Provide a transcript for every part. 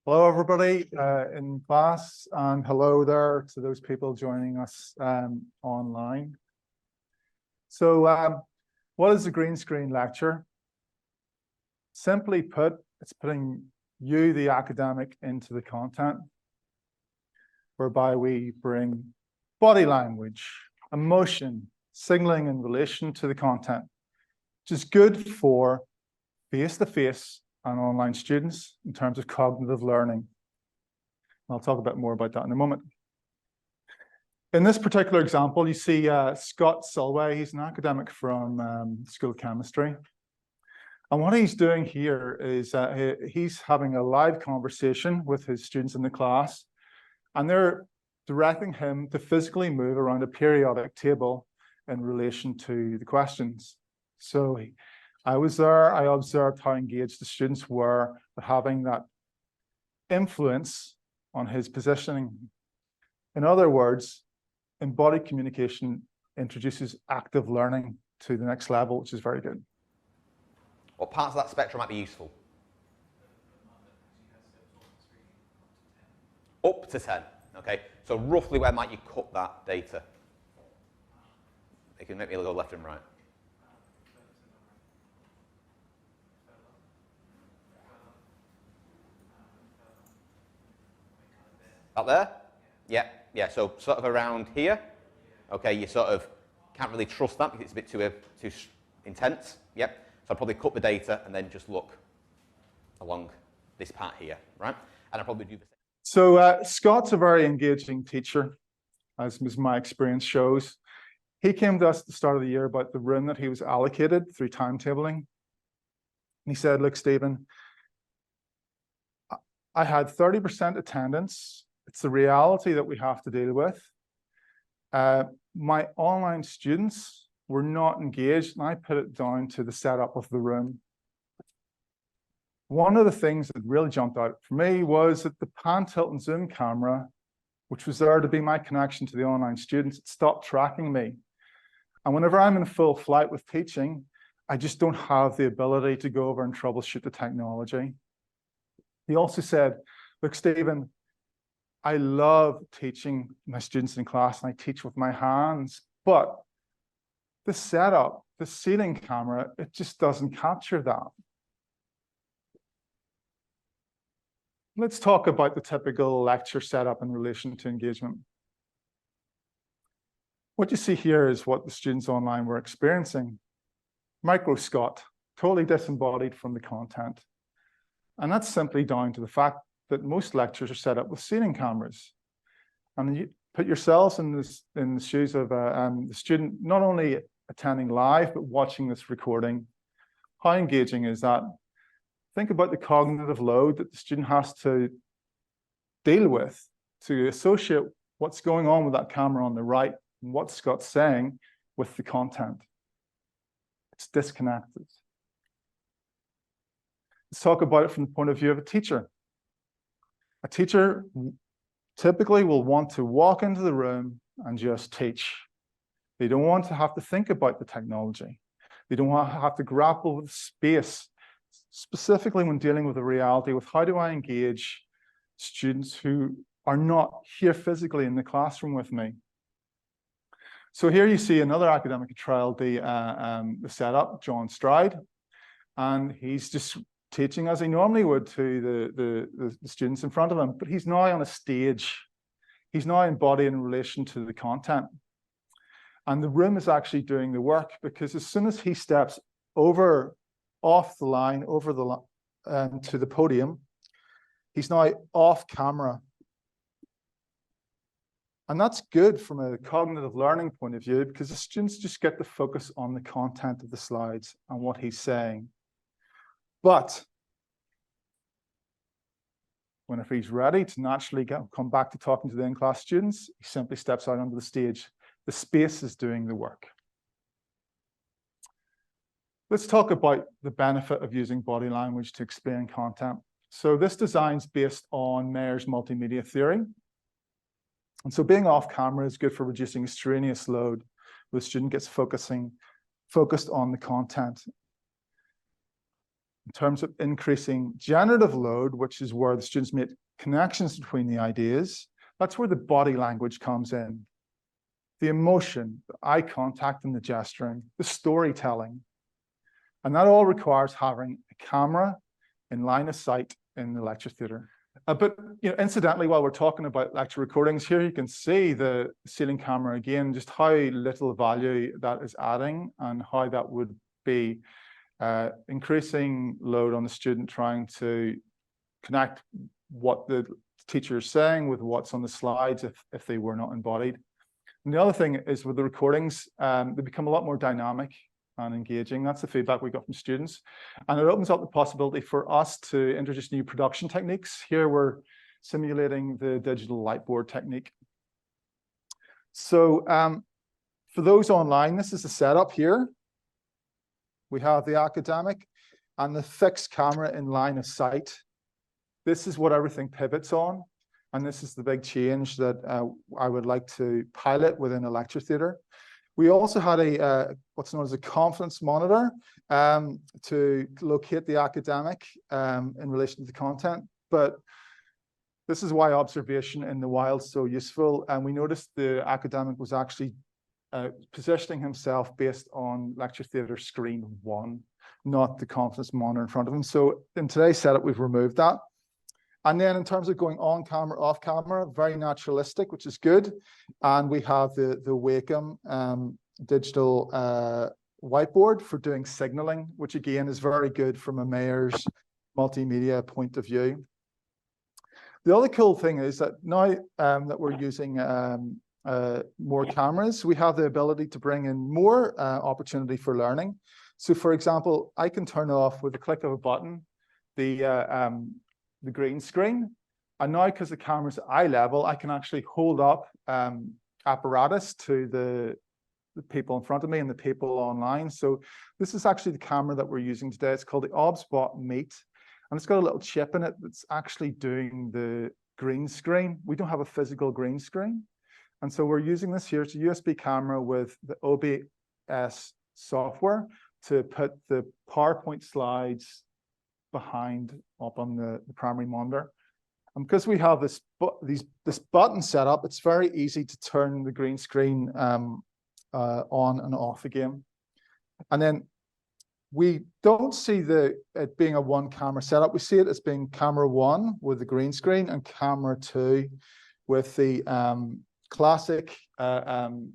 Hello, everybody in class, and hello there to those people joining us online. So what is a green screen lecture? Simply put, it's putting you, the academic, into the content, whereby we bring body language, emotion, signaling in relation to the content, which is good for face-to-face and online students in terms of cognitive learning. I'll talk a bit more about that in a moment. In this particular example, you see Scott Sulway. He's an academic from School of Chemistry. And what he's doing here is he's having a live conversation with his students in the class, and they're directing him to physically move around a periodic table in relation to the questions. So I was there, I observed how engaged the students were with having that influence on his positioning. In other words, embodied communication introduces active learning to the next level, which is very good. What parts of that spectrum might be useful? Up to 10, okay. So roughly where might you cut that data? It can make me go left and right. Up there? Yeah, so sort of around here. Okay, you sort of can't really trust that because it's a bit too intense. Yep, so I'll probably cut the data and then just look along this part here, right? And I'll probably do the same. So Scott's a very engaging teacher, as my experience shows. He came to us at the start of the year about the room that he was allocated through timetabling. And he said, look, Stephen, I had 30% attendance. It's the reality that we have to deal with. My online students were not engaged, and I put it down to the setup of the room. One of the things that really jumped out for me was that the pan, tilt, and zoom camera, which was there to be my connection to the online students, it stopped tracking me. And whenever I'm in full flight with teaching, I just don't have the ability to go over and troubleshoot the technology. He also said, look, Stephen, I love teaching my students in class, and I teach with my hands, but the setup, the ceiling camera, it just doesn't capture that. Let's talk about the typical lecture setup in relation to engagement. What you see here is what the students online were experiencing. Micro Scott, totally disembodied from the content. And that's simply down to the fact that most lectures are set up with ceiling cameras. And you put yourselves in the shoes of the student not only attending live, but watching this recording. How engaging is that? Think about the cognitive load that the student has to deal with to associate what's going on with that camera on the right and what Scott's saying with the content. It's disconnected. Let's talk about it from the point of view of a teacher. A teacher typically will want to walk into the room and just teach. They don't want to have to think about the technology. They don't want to have to grapple with space, specifically when dealing with the reality with how do I engage students who are not here physically in the classroom with me. So here you see another academic who trialed the setup, John Stride, and he's just teaching as he normally would to the students in front of him, but he's now on a stage. He's now embodied in relation to the content. And the room is actually doing the work, because as soon as he steps off the line, to the podium, he's now off camera. And that's good from a cognitive learning point of view, because the students just get to focus on the content of the slides and what he's saying. But if he's ready to naturally come back to talking to the in-class students, he simply steps out onto the stage. The space is doing the work. Let's talk about the benefit of using body language to explain content. So this design's based on Mayer's multimedia theory. And so being off camera is good for reducing extraneous load, where the student gets focused on the content. in terms of increasing generative load, which is where the students make connections between the ideas, that's where the body language comes in. The emotion, the eye contact and the gesturing, the storytelling. And that all requires having a camera in line of sight in the lecture theatre. But incidentally, while we're talking about lecture recordings here, you can see the ceiling camera again, just how little value that is adding and how that would be increasing load on the student trying to connect what the teacher is saying with what's on the slides if they were not embodied. And the other thing is with the recordings, they become a lot more dynamic and engaging. That's the feedback we got from students. And it opens up the possibility for us to introduce new production techniques. Here we're simulating the digital lightboard technique. So for those online, this is the setup here. We have the academic and the fixed camera in line of sight. This is what everything pivots on. And this is the big change that I would like to pilot within a lecture theatre. We also had a what's known as a confidence monitor to locate the academic in relation to the content. But this is why observation in the wild is so useful. And we noticed the academic was actually positioning himself based on lecture theatre screen 1, not the confidence monitor in front of him. So in today's setup, we've removed that. And then in terms of going on camera, off camera, very naturalistic, which is good. And we have the Wacom digital whiteboard for doing signaling, which again is very good from a mayor's multimedia point of view. The other cool thing is that now that we're using more cameras, we have the ability to bring in more opportunity for learning. So for example, I can turn off with the click of a button the green screen. And now because the camera's at eye level, I can actually hold up apparatus to the people in front of me and the people online. So this is actually the camera that we're using today. It's called the OBSBot Meet. And it's got a little chip in it that's actually doing the green screen. We don't have a physical green screen. And so we're using this here. It's a USB camera with the OBS software to put the PowerPoint slides behind up on the primary monitor. And because we have this button set up, it's very easy to turn the green screen on and off again. And then we don't see it being a one camera setup. We see it as being camera 1 with the green screen and camera 2 with the classic pan,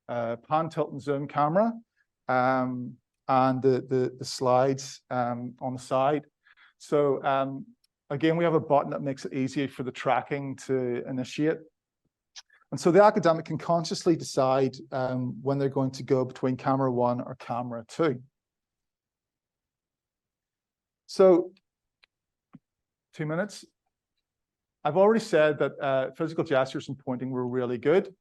tilt, and zoom camera. And the slides on the side. So again, we have a button that makes it easier for the tracking to initiate. And so the academic can consciously decide when they're going to go between camera 1 or camera 2. So 2 minutes. I've already said that physical gestures and pointing were really good.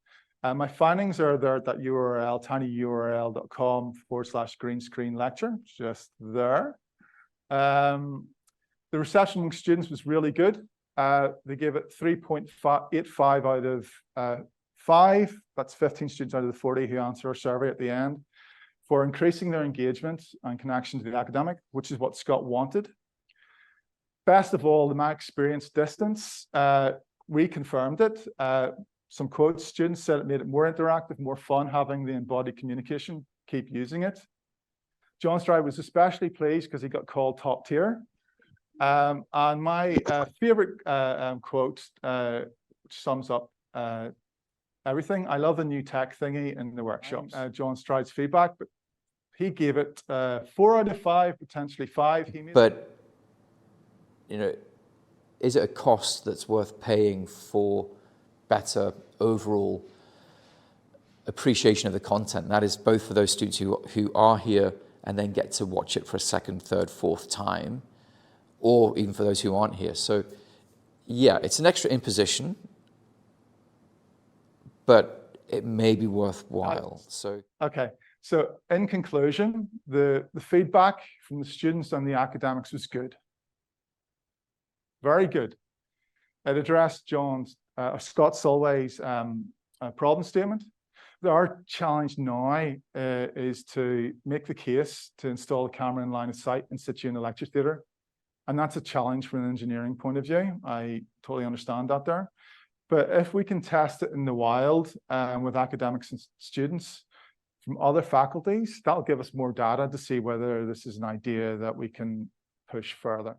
My findings are there at that URL, tinyurl.com/green screen lecture, just there. The reception among students was really good. They gave it 3.85 out of 5. That's 15 students out of the 40 who answer our survey at the end for increasing their engagement and connection to the academic, which is what Scott wanted. Best of all, the my experience distance reconfirmed it. Some quotes, students said it made it more interactive, more fun having the embodied communication, keep using it. John Stride was especially pleased because he got called top tier. And my favorite quote, which sums up everything, I love the new tech thingy in the workshop. John Stride's feedback, but he gave it 4 out of 5, potentially 5. But, is it a cost that's worth paying for better overall appreciation of the content? That is both for those students who are here and then get to watch it for a second, third, fourth time, or even for those who aren't here. So yeah, it's an extra imposition, but it may be worthwhile. So okay, so in conclusion, the feedback from the students and the academics was good. Very good. It addressed Scott Solway's problem statement. our challenge now is to make the case to install a camera in line of sight and sit you in a lecture theatre. And that's a challenge from an engineering point of view. I totally understand that there. But if we can test it in the wild with academics and students from other faculties, that'll give us more data to see whether this is an idea that we can push further.